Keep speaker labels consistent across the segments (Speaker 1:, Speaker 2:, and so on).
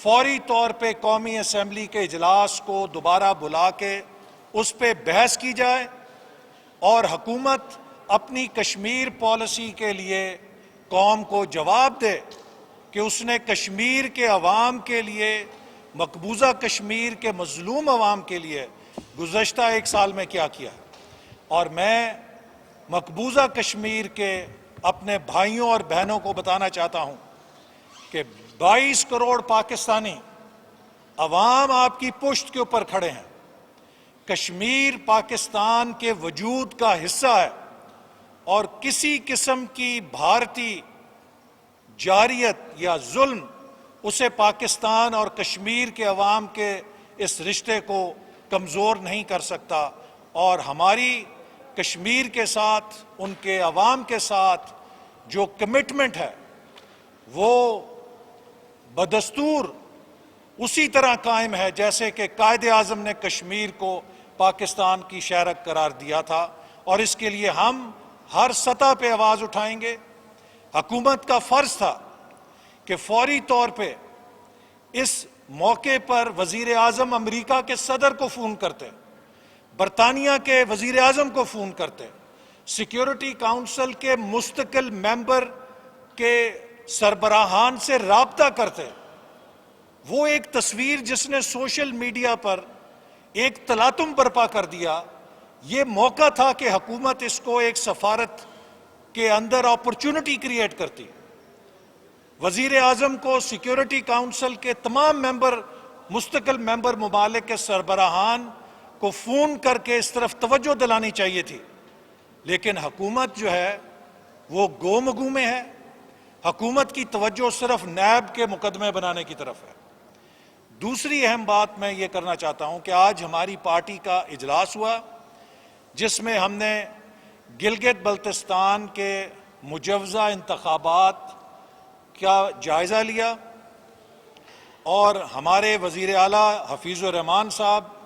Speaker 1: फौरी तौर पे कौमी असम्बली के इजलास को दोबारा बुला के उस पर बहस की जाए और हुकूमत अपनी कश्मीर पॉलिसी के लिए कौम को जवाब दे कि उसने कश्मीर के अवाम के लिए, मकबूजा कश्मीर के मजलूम अवाम के लिए गुज़श्ता 1 साल में क्या किया। और मैं मकबूजा कश्मीर के अपने भाइयों और बहनों को बताना चाहता हूं कि 22 करोड़ पाकिस्तानी अवाम आपकी पुश्त के ऊपर खड़े हैं। कश्मीर पाकिस्तान के वजूद का हिस्सा है और किसी किस्म की भारतीय जारियत या जुल्म उसे पाकिस्तान और कश्मीर के अवाम के इस रिश्ते को कमज़ोर नहीं कर सकता। और हमारी कश्मीर के साथ, उनके अवाम के साथ जो कमिटमेंट है वो बदस्तूर उसी तरह कायम है जैसे कि कायदे आज़म ने कश्मीर को पाकिस्तान की शहरक करार दिया था। और इसके लिए हम हर सतह पे आवाज़ उठाएंगे। हुकूमत का फ़र्ज़ था कि फौरी तौर पे इस मौके पर वज़ीर आज़म अमरीका के सदर को फ़ोन करते, बरतानिया के वज़ीर आज़म को फ़ोन करते, सिक्योरिटी काउंसिल के मुस्तकिल मेंबर के सरबराहान से राब्ता करते। वो एक तस्वीर जिसने सोशल मीडिया पर एक तलातुम बर्पा कर दिया, ये मौका था कि हुकूमत इसको एक सफारत के अंदर अपॉर्चुनिटी क्रिएट करती। वज़ीर आज़म को सिक्योरिटी काउंसिल के तमाम मेंबर, मुस्तकिल मेंबर ममालिक के सरबराहान को फ़ोन करके इस तरफ तवज्जो दिलानी चाहिए थी। लेकिन हुकूमत जो है वो गोमगू में है। हुकूमत की तवज्जो सिर्फ नैब के मुकदमे बनाने की तरफ है। दूसरी अहम बात मैं ये करना चाहता हूँ कि आज हमारी पार्टी का इजलास हुआ जिसमें हमने गिलगित बल्तिस्तान के मुजव्वज़ा इंतखाबात का जायज़ा लिया और हमारे वज़ीर आला हफीज़ुर रहमान साहब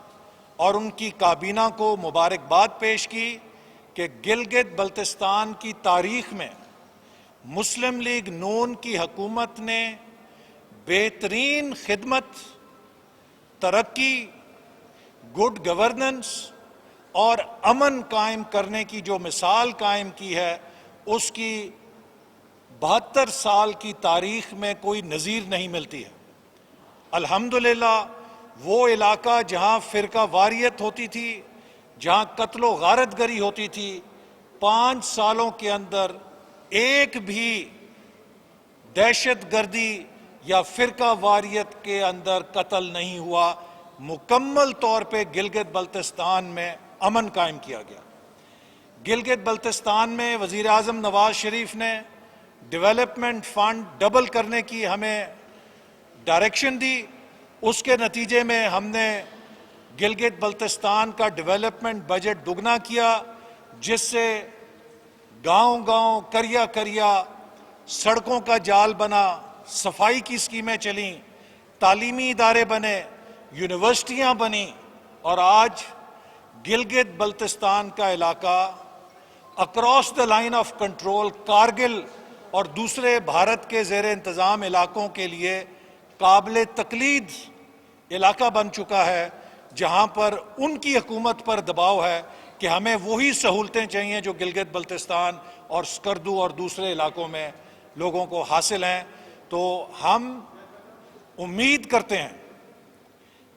Speaker 1: और उनकी काबीना को मुबारकबाद पेश की कि गिलगित बल्तिस्तान की तारीख़ में मुस्लिम लीग नून की हुकूमत ने बेहतरीन खिदमत, तरक्की, गुड गवर्नेंस और अमन कायम करने की जो मिसाल कायम की है उसकी 72 साल की तारीख में कोई नज़ीर नहीं मिलती है। अल्हम्दुलिल्लाह वो इलाका जहाँ फ़िरका वारियत होती थी, जहाँ कत्लो गारतगरी होती थी, 5 सालों के अंदर एक भी दहशत गर्दी या फ़िरका वारियत के अंदर कत्ल नहीं हुआ। मुकम्मल तौर पे गिलगित बल्तिस्तान में अमन कायम किया गया। गिलगित बल्तिस्तान में वज़ीर आज़म नवाज शरीफ ने डेवलपमेंट फ़ंड डबल करने की हमें डायरेक्शन दी। उसके नतीजे में हमने गिलगित बल्तिस्तान का डेवलपमेंट बजट दुगना किया, जिससे गांव-गांव, करिया-करिया सड़कों का जाल बना, सफाई की स्कीमें चलीं, तालीमी इदारे बने, यूनिवर्सिटियां बनी और आज गिलगित बल्तिस्तान का इलाका across the line of control Kargil और दूसरे भारत के ज़ेर इंतज़ाम इलाकों के लिए काबिल तकलीद इलाका बन चुका है, जहां पर उनकी हुकूमत पर दबाव है कि हमें वही सहूलतें चाहिए जो गिलगित बल्तिस्तान और स्कर्दू और दूसरे इलाकों में लोगों को हासिल हैं। तो हम उम्मीद करते हैं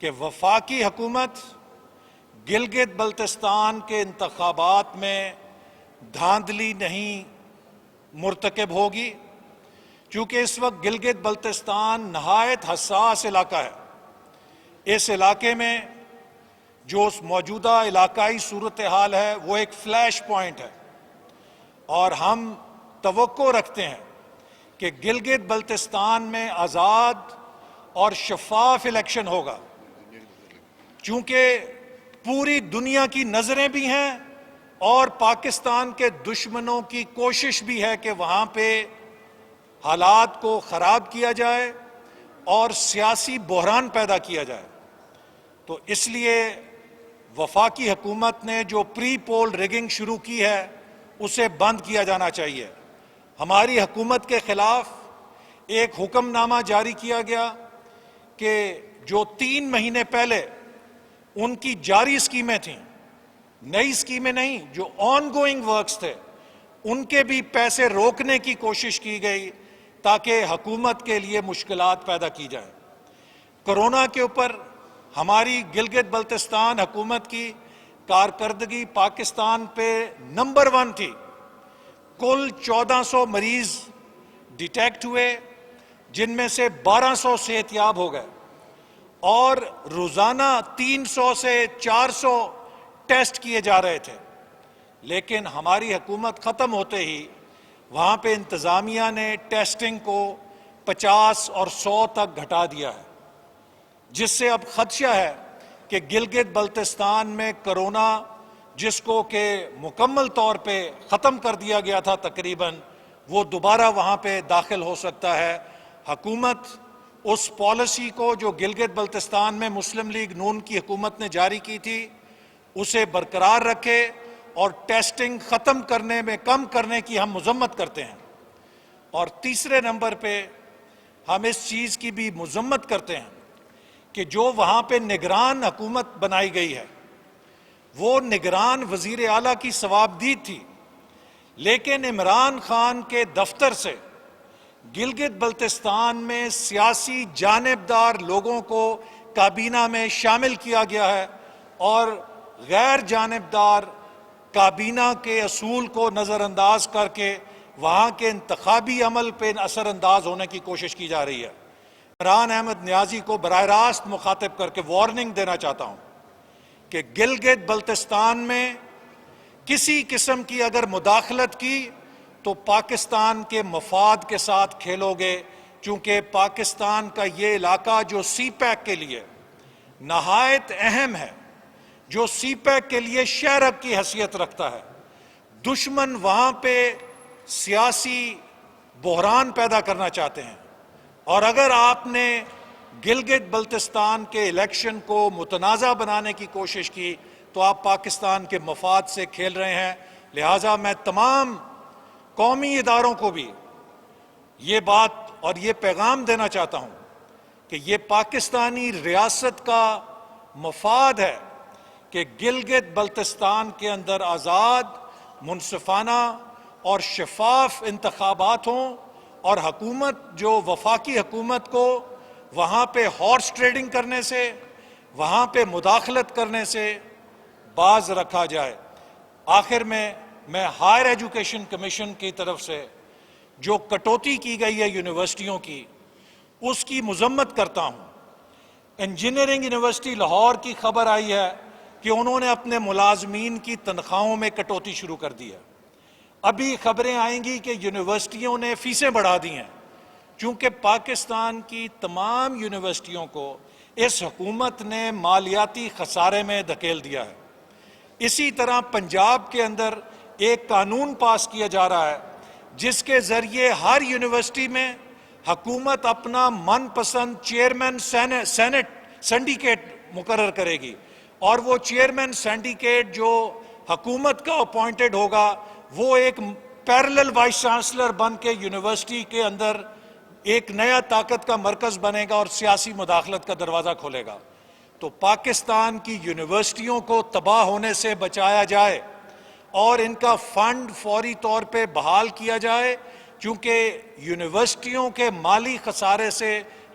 Speaker 1: कि वफाकी हुकूमत गिलगित बल्तिस्तान के इंतखाबात में धांधली नहीं मुर्तकब होगी, क्योंकि इस वक्त गिलगित बल्तिस्तान नहायत हसास इलाका है। इस इलाके में जो मौजूदा इलाकाई सूरत हाल है वो एक फ्लैश पॉइंट है और हम तवक्को रखते हैं कि गिलगित बल्तिस्तान में आज़ाद और शफाफ इलेक्शन होगा, क्योंकि पूरी दुनिया की नज़रें भी हैं और पाकिस्तान के दुश्मनों की कोशिश भी है कि वहाँ पे हालात को ख़राब किया जाए और सियासी बहरान पैदा किया जाए। तो इसलिए वफाकी हुकूमत ने जो प्री पोल रिगिंग शुरू की है उसे बंद किया जाना चाहिए। हमारी हुकूमत के ख़िलाफ़ एक हुक्मनामा जारी किया गया कि जो 3 महीने पहले उनकी जारी स्कीमें थीं, नई स्कीमें नहीं, जो ऑनगोइंग वर्क्स थे, उनके भी पैसे रोकने की कोशिश की गई ताकि हुकूमत के लिए मुश्किलात पैदा की जाए। कोरोना के ऊपर हमारी गिलगित बल्तिस्तान हुकूमत की कारकर्दगी पाकिस्तान पे नंबर 1 थी। कुल 1400 मरीज डिटेक्ट हुए, जिनमें से 1200 सेहतयाब हो गए और रोजाना 300 से 400 टेस्ट किए जा रहे थे। लेकिन हमारी हुकूमत ख़त्म होते ही वहाँ पे इंतज़ामिया ने टेस्टिंग को 50 और 100 तक घटा दिया है, जिससे अब खदशा है कि गिलगित बल्तिस्तान में कोरोना, जिसको कि मुकम्मल तौर पे ख़त्म कर दिया गया था तकरीबन, वो दोबारा वहाँ पे दाखिल हो सकता है। हुकूमत उस पॉलिसी को जो गिलगित बल्तिस्तान में मुस्लिम लीग नून की हुकूमत ने जारी की थी उसे बरकरार रखे और टेस्टिंग ख़त्म करने में कम करने की हम मज़म्मत करते हैं। और तीसरे नंबर पे हम इस चीज़ की भी मज़म्मत करते हैं कि जो वहाँ पे निगरान हुकूमत बनाई गई है वो निगरान वज़ीर आला की सवाबदीद थी, लेकिन इमरान खान के दफ्तर से गिलगित बल्तिस्तान में सियासी जानिबदार लोगों को काबीना में शामिल किया गया है और गैर जानिबदार काबीना के असूल को नज़रअंदाज करके वहाँ के इंतखाबी अमल पर असरअंदाज होने की कोशिश की जा रही है। इमरान अहमद न्याजी को बराह रास्त मुखातिब करके वार्निंग देना चाहता हूँ कि गिलगित बल्तिस्तान में किसी किस्म की अगर मुदाखलत की तो पाकिस्तान के मफाद के साथ खेलोगे, क्योंकि पाकिस्तान का ये इलाका जो सी पैक के लिए नहायत अहम है, जो सी पैक के लिए शहरक की हैसियत रखता है, दुश्मन वहाँ पे सियासी बहरान पैदा करना चाहते हैं। और अगर आपने गिलगित बल्तिस्तान के इलेक्शन को मुतनाज़ा बनाने की कोशिश की तो आप पाकिस्तान के मफाद से खेल रहे हैं। लिहाजा मैं तमाम कौमी इदारों को भी ये बात और ये पैगाम देना चाहता हूँ कि ये पाकिस्तानी रियासत का मफाद है कि गिलगित बल्तिस्तान के अंदर आज़ाद, मुनसिफाना और शफाफ इंतखाबात हों और हुकूमत जो वफाकी हुकूमत को वहाँ पे हॉर्स ट्रेडिंग करने से, वहाँ पे मुदाखलत करने से बाज रखा जाए। आखिर में मैं हायर एजुकेशन कमीशन की तरफ से जो कटौती की गई है यूनिवर्सिटियों की, उसकी मज़म्मत करता हूँ। इंजीनियरिंग यूनिवर्सिटी लाहौर की खबर आई है कि उन्होंने अपने मुलाजमीन की तनख्वाहों में कटौती शुरू कर दी है। अभी खबरें आएंगी कि यूनिवर्सिटियों ने फीसें बढ़ा दी हैं, चूँकि पाकिस्तान की तमाम यूनिवर्सिटियों को इस हुकूमत ने मालियाती खसारे में धकेल दिया है। इसी तरह पंजाब के अंदर एक कानून पास किया जा रहा है जिसके ज़रिए हर यूनिवर्सिटी में हुकूमत अपना मनपसंद चेयरमैन सेनेट सिंडिकेट मुकर्रर करेगी और वो चेयरमैन सिंडिकेट जो हुकूमत का अपॉइंटेड होगा वो एक पैरेलल वाइस चांसलर बन के यूनिवर्सिटी के अंदर एक नया ताकत का मरकज बनेगा और सियासी मुदाखलत का दरवाज़ा खोलेगा। तो पाकिस्तान की यूनिवर्सिटियों को तबाह होने से बचाया जाए और इनका फंड फौरी तौर पे बहाल किया जाए, क्योंकि यूनिवर्सिटियों के माली खसारे से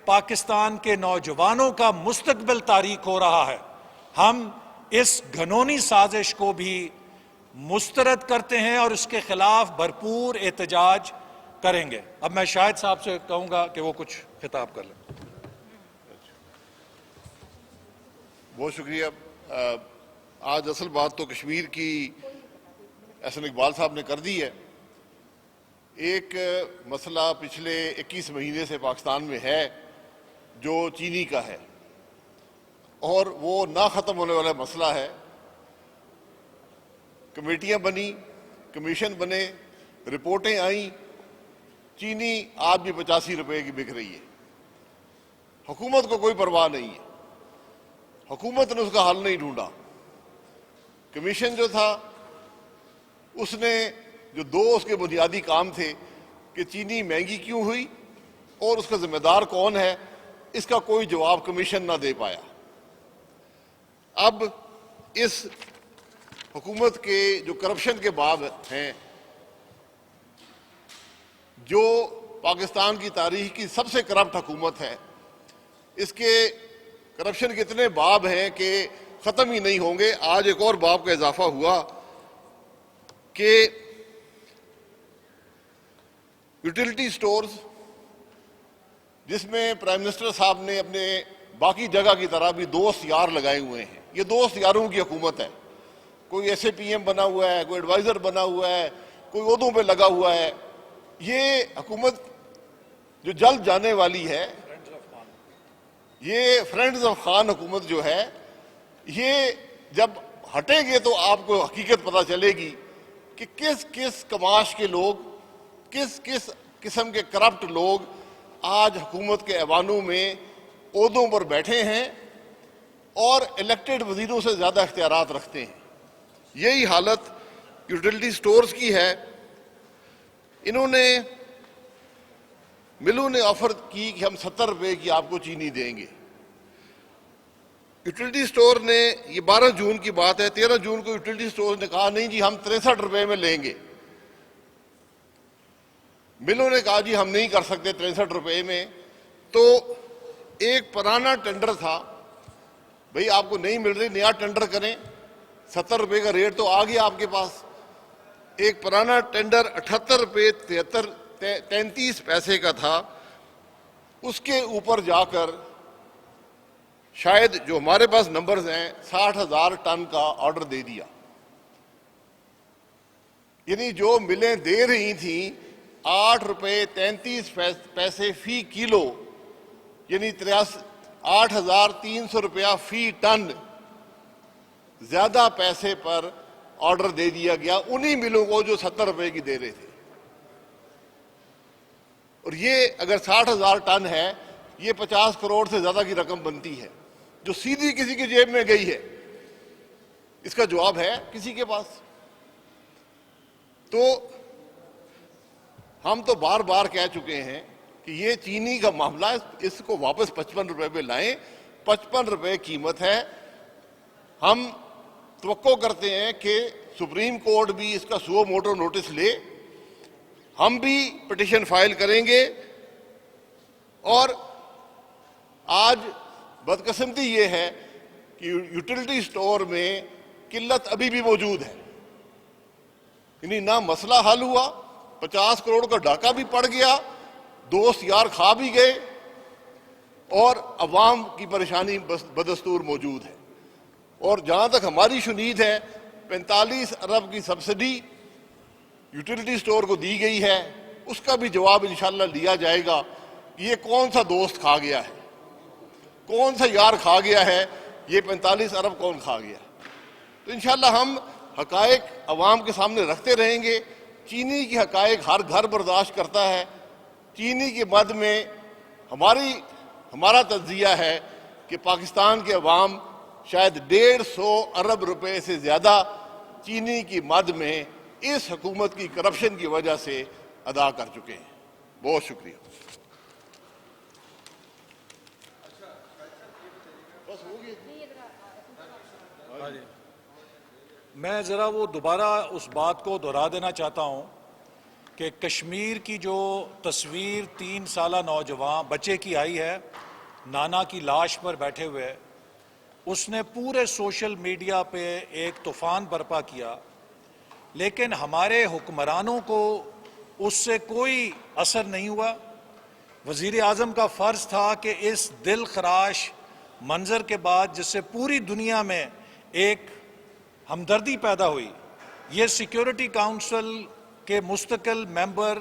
Speaker 1: पाकिस्तान के नौजवानों का मुस्तकबिल तारीक हो रहा है। हम इस घनौनी साजिश को भी मुस्तरद करते हैं और इसके खिलाफ भरपूर एहतजाज करेंगे। अब मैं शाहिद साहब से कहूँगा कि वो कुछ खिताब कर लें।
Speaker 2: बहुत शुक्रिया। आज असल बात तो कश्मीर की एहसन इकबाल साहब ने कर दी है। एक मसला पिछले 21 महीने से पाकिस्तान में है जो चीनी का है और वो ना ख़त्म होने वाला मसला है। कमेटियां बनी, कमीशन बने, रिपोर्टें आई, चीनी आज भी 85 रुपए की बिक रही है। हुकूमत को कोई परवाह नहीं है, हुकूमत ने उसका हल नहीं ढूंढा। कमीशन जो था उसने जो दो उसके बुनियादी काम थे कि चीनी महंगी क्यों हुई और उसका जिम्मेदार कौन है इसका कोई जवाब कमीशन ना दे पाया। अब इस हुकूमत के जो करप्शन के बाब हैं, जो पाकिस्तान की तारीख की सबसे करप्ट हुकूमत है, इसके करप्शन के इतने बाब हैं कि ख़त्म ही नहीं होंगे। आज एक और बाब का इजाफा हुआ कि यूटिलिटी स्टोर्स, जिसमें प्राइम मिनिस्टर साहब ने अपने बाकी जगह की तरह भी दोस्त यार लगाए हुए हैं। ये दोस्त यारों की हुकूमत है। कोई SAPM बना हुआ है, कोई एडवाइज़र बना हुआ है, कोई ओहदों पे लगा हुआ है। ये हुकूमत जो जल्द जाने वाली है, ये फ्रेंड्स ऑफ खान हुकूमत जो है, ये जब हटेंगे तो आपको हकीकत पता चलेगी कि किस किस कमाश के लोग, किस किस किस्म के करप्ट लोग आज हुकूमत के ऐवानों में ओहदों पर बैठे हैं और इलेक्टेड वजीरों से ज़्यादा इख्तियारात रखते हैं। यही हालत यूटिलिटी स्टोर्स की है। इन्होंने, मिलों ने ऑफर की कि हम 70 रुपए की आपको चीनी देंगे। यूटिलिटी स्टोर ने, ये 12 जून की बात है, 13 जून को यूटिलिटी स्टोर ने कहा नहीं जी हम 63 रुपए में लेंगे। मिलों ने कहा जी हम नहीं कर सकते 63 रुपए में। तो एक पुराना टेंडर था, भाई आपको नहीं मिल रही, नया टेंडर करें, 70 रुपए का रेट तो आ गया आपके पास। एक पुराना टेंडर 78 रुपए 33 पैसे का था, उसके ऊपर जाकर शायद जो हमारे पास नंबर्स हैं 60,000 टन का ऑर्डर दे दिया। यानी जो मिलें दे रही थी 8 रुपए 33 पैसे फी किलो, यानी 8,300 रुपया फी टन ज्यादा पैसे पर ऑर्डर दे दिया गया उन्हीं मिलों को जो 70 रुपए की दे रहे थे। और ये अगर 60,000 टन है, ये 50 करोड़ से ज्यादा की रकम बनती है जो सीधी किसी की जेब में गई है। इसका जवाब है किसी के पास? तो हम तो बार बार कह चुके हैं कि ये चीनी का मामला, इसको वापस 55 रुपए पे लाएं। 55 रुपए कीमत है। हम तवक्को करते हैं कि सुप्रीम कोर्ट भी इसका सुओ मोटो नोटिस ले, हम भी पिटीशन फाइल करेंगे। और आज बदकिस्मती ये है कि यूटिलिटी स्टोर में किल्लत अभी भी मौजूद है। यानी ना मसला हल हुआ, 50 करोड़ का डाका भी पड़ गया, दोस्त यार खा भी गए, और अवाम की परेशानी बदस्तूर मौजूद है। और जहां तक हमारी शुनीद है, 45 अरब की सब्सिडी यूटिलिटी स्टोर को दी गई है, उसका भी जवाब इंशाल्लाह लिया जाएगा कि ये कौन सा दोस्त खा गया है, कौन सा यार खा गया है, ये 45 अरब कौन खा गया। तो इंशाल्लाह हम हकायक अवाम के सामने रखते रहेंगे। चीनी की हकायक हर घर बर्दाश्त करता है। चीनी के मद में हमारा तज्जिया है कि पाकिस्तान के अवाम शायद 150 अरब रुपए से ज़्यादा चीनी की मद में इस हुकूमत की करप्शन की वजह से अदा कर चुके हैं। बहुत शुक्रिया।
Speaker 1: मैं ज़रा वो दोबारा उस बात को दोहरा देना चाहता हूँ कि कश्मीर की जो तस्वीर 3 साला नौजवान बच्चे की आई है नाना की लाश पर बैठे हुए, उसने पूरे सोशल मीडिया पे एक तूफ़ान बर्पा किया, लेकिन हमारे हुक्मरानों को उससे कोई असर नहीं हुआ। वज़ीर आज़म का फ़र्ज़ था कि इस दिल खराश मंज़र के बाद, जिससे पूरी दुनिया में एक हमदर्दी पैदा हुई, ये सिक्योरिटी काउंसिल के मुस्तकिल मेंबर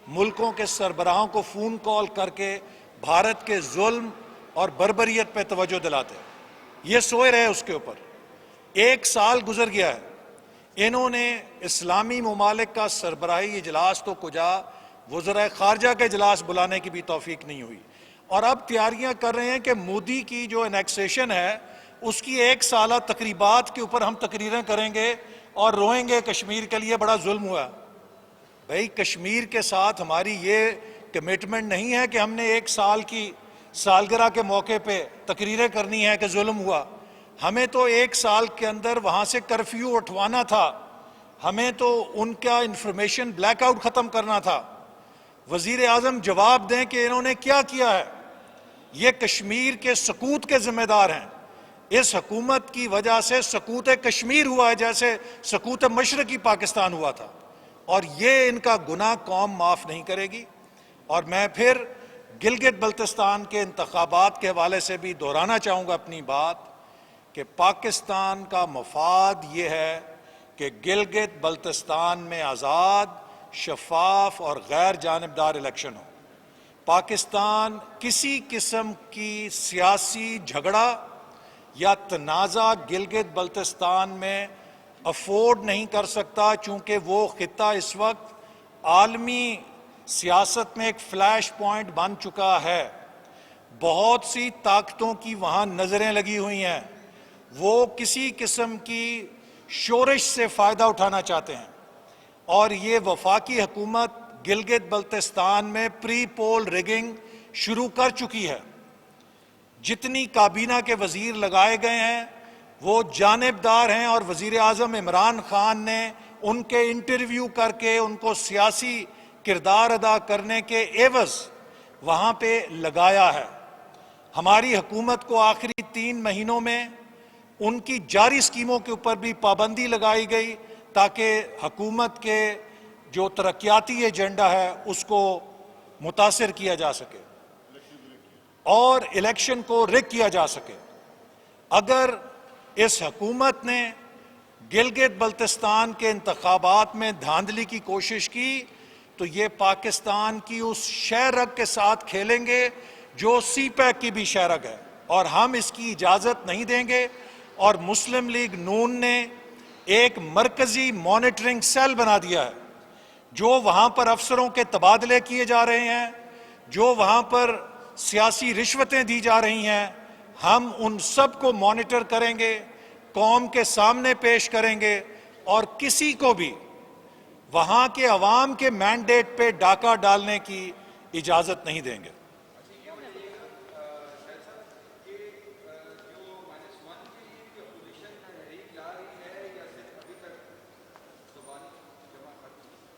Speaker 1: मुल्कों के सरबराहों को फ़ोन कॉल करके भारत के जुल्म और बर्बरियत पे तवज्जो दिलाते, ये सोए रहे उसके ऊपर। 1 साल गुजर गया है, इन्होंने इस्लामी ममालिक का सरबराही इजलास तो कुजा, वज़राए ख़ारजा का इजलास बुलाने की भी तौफीक नहीं हुई। और अब तैयारियां कर रहे हैं कि मोदी की जो एनेक्सेशन है उसकी 1 साला तकरीबात के ऊपर हम तकरीरें करेंगे और रोएंगे कश्मीर के लिए बड़ा जुल्म हुआ। भाई, कश्मीर के साथ हमारी ये कमिटमेंट नहीं है कि हमने 1 साल की सालगिरह के मौके पे तकरीरें करनी है कि जुल्म हुआ। हमें तो 1 साल के अंदर वहाँ से कर्फ्यू उठवाना था, हमें तो उनका इंफॉर्मेशन ब्लैकआउट ख़त्म करना था। वज़ीर आज़म जवाब दें कि इन्होंने क्या किया है। ये कश्मीर के सकूत के ज़िम्मेदार हैं। इस हुकूमत की वजह से सकूत कश्मीर हुआ है जैसे सकूत मशरक़ी पाकिस्तान हुआ था, और ये इनका गुनाह कौम माफ़ नहीं करेगी। और मैं फिर गिलगित बल्तिस्तान के इंतखाबात के हवाले से भी दोहराना चाहूँगा अपनी बात कि पाकिस्तान का मफाद ये है कि गिलगित बल्तिस्तान में आज़ाद, शफाफ और गैर जानिबदार इलेक्शन हो। पाकिस्तान किसी किस्म की सियासी झगड़ा या तनाज़ा गिलगित बल्तिस्तान में अफोर्ड नहीं कर सकता, चूँकि वो खित्ता इस वक्त आलमी सियासत में एक फ्लैश पॉइंट बन चुका है। बहुत सी ताकतों की वहाँ नज़रें लगी हुई हैं, वो किसी किस्म की शोरिश से फ़ायदा उठाना चाहते हैं। और ये वफाकी हुकूमत गिलगित बल्तिस्तान में प्री पोल रिगिंग शुरू कर चुकी है। जितनी काबीना के वज़ीर लगाए गए हैं वो जानिबदार हैं, और वज़ीर आज़म इमरान खान ने उनके इंटरव्यू करके उनको सियासी किरदार अदा करने के एवज़ वहाँ पे लगाया है। हमारी हुकूमत को आखिरी 3 महीनों में उनकी जारी स्कीमों के ऊपर भी पाबंदी लगाई गई ताकि हुकूमत के जो तरक्याती एजेंडा है उसको मुतासिर किया जा सके और इलेक्शन को रिग किया जा सके। अगर इस हुकूमत ने गिलगित बल्तिस्तान के इंतखाबात में धांधली की कोशिश की तो ये पाकिस्तान की उस शहरग के साथ खेलेंगे जो सीपैक की भी शहरग है, और हम इसकी इजाज़त नहीं देंगे। और मुस्लिम लीग नून ने एक मरकजी मॉनिटरिंग सेल बना दिया है, जो वहाँ पर अफसरों के तबादले किए जा रहे हैं, जो वहाँ पर सियासी रिश्वतें दी जा रही हैं, हम उन सब को मॉनिटर करेंगे, कौम के सामने पेश करेंगे, और किसी को भी वहाँ के अवाम के मैंडेट पे डाका डालने की इजाज़त नहीं देंगे।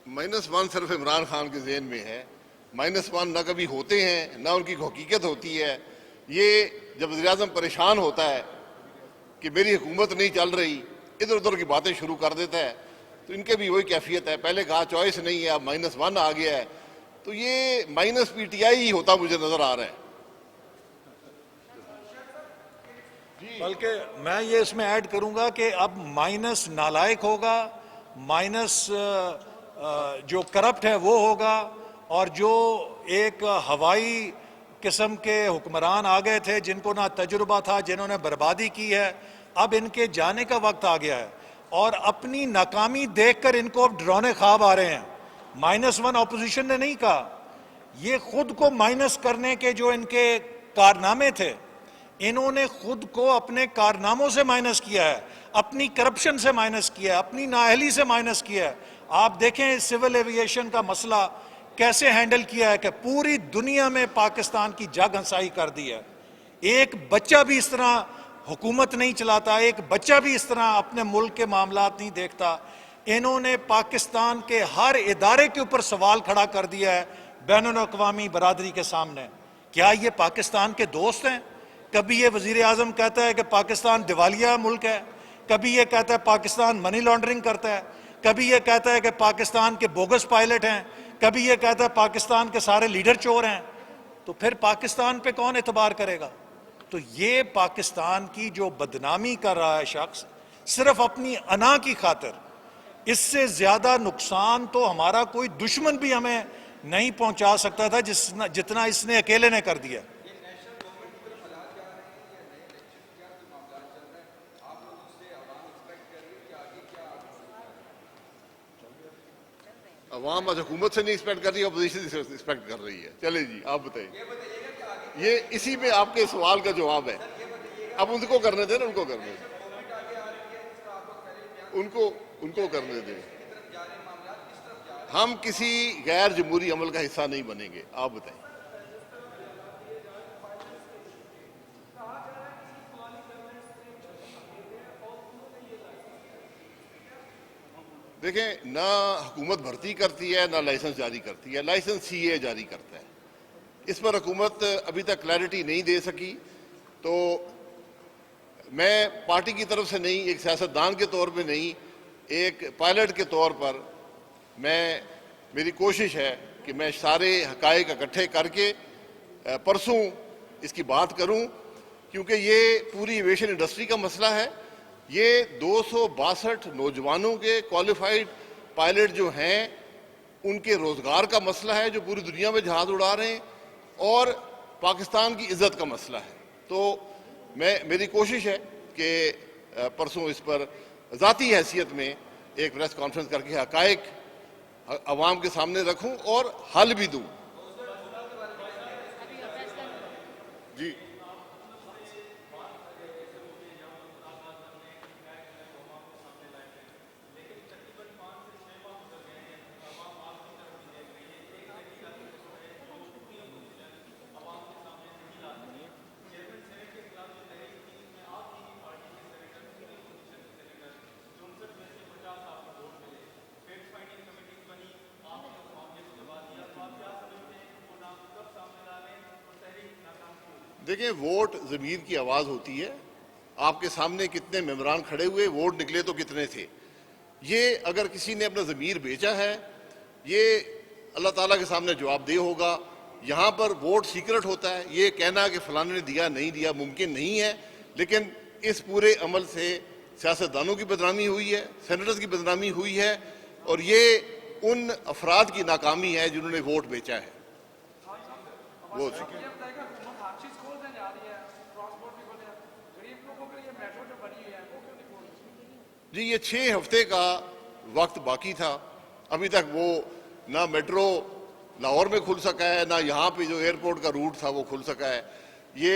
Speaker 2: -1 सिर्फ इमरान खान के जहन में है। -1 ना कभी होते हैं ना उनकी हकीकत होती है। ये जब वज़ीर-ए-आज़म परेशान होता है कि मेरी हुकूमत नहीं चल रही, इधर उधर की बातें शुरू कर देता है, तो इनके भी वही कैफियत है। पहले कहा चॉइस नहीं है, अब -1 आ गया है, तो ये माइनस PTI ही होता मुझे नजर आ रहा है।
Speaker 1: बल्कि मैं ये इसमें ऐड करूंगा कि अब माइनस नालायक होगा, माइनस जो करप्ट है वो होगा, और जो एक हवाई किस्म के हुक्मरान आ गए थे जिनको ना तजुर्बा था, जिन्होंने बर्बादी की है, अब इनके जाने का वक्त आ गया है। और अपनी नाकामी देखकर इनको अब डरावने ख्वाब आ रहे हैं। -1 ऑपोजिशन ने नहीं कहा, ये खुद को माइनस करने के जो इनके कारनामे थे, इन्होंने खुद को अपने कारनामों से माइनस किया है, अपनी करप्शन से माइनस किया है, अपनी नाअहली से माइनस किया है। आप देखें सिविल एविएशन का मसला कैसे हैंडल किया है कि पूरी दुनिया में पाकिस्तान की जग हंसाई कर दी है। एक बच्चा भी इस तरह हुकूमत नहीं चलाता, एक बच्चा भी इस तरह अपने मुल्क के मामलात नहीं देखता। इन्होंने पाकिस्तान के हर इदारे के ऊपर सवाल खड़ा कर दिया है बैनुल-अक़वामी बरादरी के सामने। क्या ये पाकिस्तान के दोस्त हैं? कभी ये वज़ीर आज़म कहता है कि पाकिस्तान दिवालिया मुल्क है, कभी ये कहता है पाकिस्तान मनी लॉन्ड्रिंग करता है, कभी ये कहता है कि पाकिस्तान के बोगस पायलट हैं, कभी ये कहता है पाकिस्तान के सारे लीडर चोर हैं। तो फिर पाकिस्तान पे कौन एतबार करेगा? तो ये पाकिस्तान की जो बदनामी कर रहा है शख्स सिर्फ अपनी अना की खातिर, इससे ज्यादा नुकसान तो हमारा कोई दुश्मन भी हमें नहीं पहुंचा सकता था जितना इसने अकेले ने कर दिया।
Speaker 2: अवाम आज हुकूमत से नहीं एक्सपेक्ट कर रही है, अपोजिशन से एक्सपेक्ट कर रही है। चले जी, आप बताइए। ये इसी में आपके सवाल का जवाब है। अब उनको करने दें ना, उनको करने दें, उनको करने दें। हम किसी गैर जमहूरी अमल का हिस्सा नहीं बनेंगे। आप बताइए। देखें, ना हुकूमत भर्ती करती है ना लाइसेंस जारी करती है, लाइसेंस सीए जारी करता है। इस पर हुकूमत अभी तक क्लैरिटी नहीं दे सकी। तो मैं पार्टी की तरफ से नहीं, एक सियासतदान के तौर पे नहीं, एक पायलट के तौर पर मेरी कोशिश है कि मैं सारे हकायक इकट्ठे करके परसों इसकी बात करूं, क्योंकि ये पूरी एविएशन इंडस्ट्री का मसला है। ये 262 नौजवानों के क्वालिफाइड पायलट जो हैं उनके रोजगार का मसला है, जो पूरी दुनिया में जहाज उड़ा रहे हैं, और पाकिस्तान की इज्जत का मसला है। तो मेरी कोशिश है कि परसों इस पर ज़ाती हैसियत में एक प्रेस कॉन्फ्रेंस करके हकायक अवाम के सामने रखूं और हल भी दूं। जी, देखिए, वोट ज़मीर की आवाज़ होती है। आपके सामने कितने मेंबरान खड़े हुए, वोट निकले तो कितने थे। ये अगर किसी ने अपना ज़मीर बेचा है, ये अल्लाह ताला के सामने जवाबदेह होगा। यहाँ पर वोट सीक्रेट होता है। ये कहना कि फलाने ने दिया नहीं दिया मुमकिन नहीं है। लेकिन इस पूरे अमल से सियासतदानों की बदनामी हुई है, सेनेटर्स की बदनामी हुई है, और ये उन अफराद की नाकामी है जिन्होंने वोट बेचा है। वो जी, ये 6 हफ्ते का वक्त बाकी था। अभी तक वो ना मेट्रो लाहौर में खुल सका है, ना यहाँ पे जो एयरपोर्ट का रूट था वो खुल सका है। ये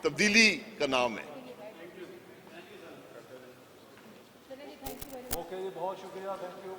Speaker 2: तब्दीली का नाम है।
Speaker 1: ओके जी, बहुत शुक्रिया, थैंक यू।